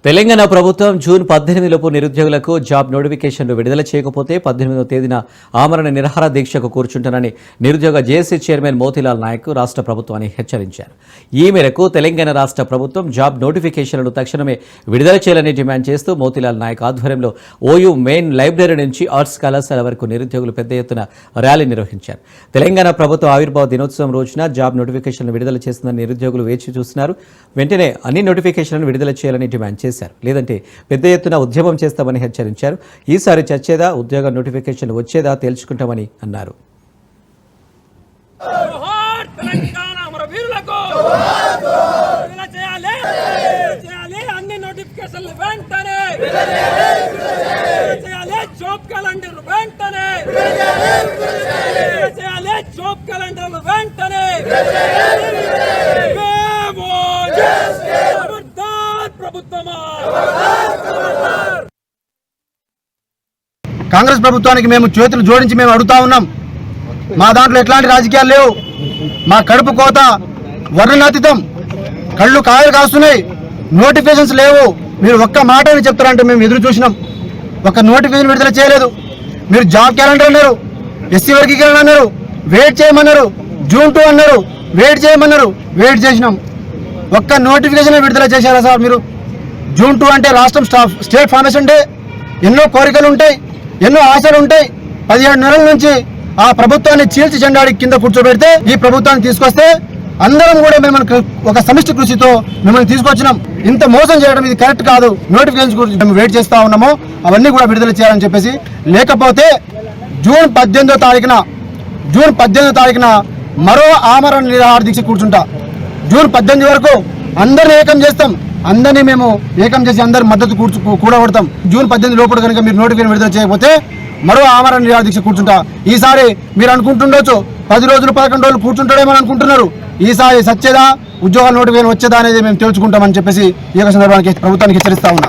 తెలంగాణ ప్రభుత్వం జూన్ 18 లోపు నిరుద్యోగులకు జాబ్ నోటిఫికేషన్లు విడుదల చేయకపోతే 18వ తేదీన ఆమరణ నిరాహార దీక్షకు కూర్చుంటానని నిరుద్యోగ జేఏసీ చైర్మన్ మోతీలాల్ నాయక్ రాష్ట్ర ప్రభుత్వాన్ని హెచ్చరించారు. ఈ మేరకు తెలంగాణ రాష్ట్ర ప్రభుత్వం జాబ్ నోటిఫికేషన్లను తక్షణమే విడుదల చేయాలని డిమాండ్ చేస్తూ మోతీలాల్ నాయక్ ఆధ్వర్యంలో ఓయూ మెయిన్ లైబ్రరీ నుంచి ఆర్ట్స్ కళాశాల వరకు నిరుద్యోగులు పెద్ద ఎత్తున ర్యాలీ నిర్వహించారు. తెలంగాణ ప్రభుత్వ ఆవిర్భావ దినోత్సవం రోజున జాబ్ నోటిఫికేషన్లు విడుదల చేస్తుందని నిరుద్యోగులు వేచి చూస్తున్నారు. వెంటనే అన్ని నోటిఫికేషన్లను విడుదల చేయాలని డిమాండ్ చేశారు. లేదంటే పెద్ద ఎత్తున ఉద్యమం చేస్తామని హెచ్చరించారు. ఈసారి చచ్చేదా ఉద్యోగ నోటిఫికేషన్ వచ్చేదా తేల్చుకుంటామని అన్నారు. కాంగ్రెస్ ప్రభుత్వానికి మేము చేతులు జోడించి మేము అడుగుతా ఉన్నాం. మా దాంట్లో ఎట్లాంటి రాజకీయాలు లేవు. మా కడుపు కోత వర్ణనాతీతం, కళ్ళు కాయలు కాస్తున్నాయి, నోటిఫికేషన్స్ లేవు. మీరు ఒక్క మాట అని చెప్తారంటే మేము ఎదురు చూసినాం. ఒక నోటిఫికేషన్ విడుదల చేయలేదు. మీరు జాబ్ క్యాలెండర్ అన్నారు, ఎస్సీ వర్గీకరణ అన్నారు, వెయిట్ చేయమన్నారు, జూన్ 2 అన్నారు, వెయిట్ చేయమన్నారు, వెయిట్ చేసినాం. ఒక్క నోటిఫికేషన్ విడుదల చేశారా సార్ మీరు? జూన్ 2 అంటే రాష్ట్రం స్టేట్ ఫౌండేషన్ డే. ఎన్నో కోరికలు ఉంటాయి, ఎన్నో ఆశలు ఉంటాయి. 17 నెలల నుంచి ఆ ప్రభుత్వాన్ని చీల్చి చెండాడి కింద కూర్చోబెడితే ఈ ప్రభుత్వాన్ని తీసుకొస్తే అందరం కూడా మిమ్మల్ని ఒక సమిష్టి కృషితో మిమ్మల్ని తీసుకొచ్చినాం. ఇంత మోసం చేయడం ఇది కరెక్ట్ కాదు. నోటిఫికేషన్ గురించి మేము వెయిట్ చేస్తా ఉన్నామో అవన్నీ కూడా విడుదల చేయాలని చెప్పేసి, లేకపోతే జూన్ 18వ తారీఖున మరో ఆమరణ నిరాహార దీక్ష కూర్చుంటా. జూన్ 18 వరకు అందరిని ఏకం చేస్తాం. అందరినీ మేము ఏకం చేసి అందరి మద్దతు కూడగొడతాం. జూన్ 18 లోపల కనుక మీరు నోటిఫికేషన్ విడుదల చేయకపోతే మరో ఆమరణ నిరాహార దీక్ష కూర్చుంటా. ఈసారి మీరు అనుకుంటుండొచ్చు 10 రోజులు 11 రోజులు కూర్చుంటాడేమో అనుకుంటున్నారు. ఈసారి సచ్చేదా ఉద్యోగాల నోటిఫికేషన్ వచ్చేదా అనేది మేము తెలుసుకుంటామని చెప్పేసి ఈ సందర్భానికి ప్రభుత్వానికి హెచ్చరిస్తా ఉన్నా.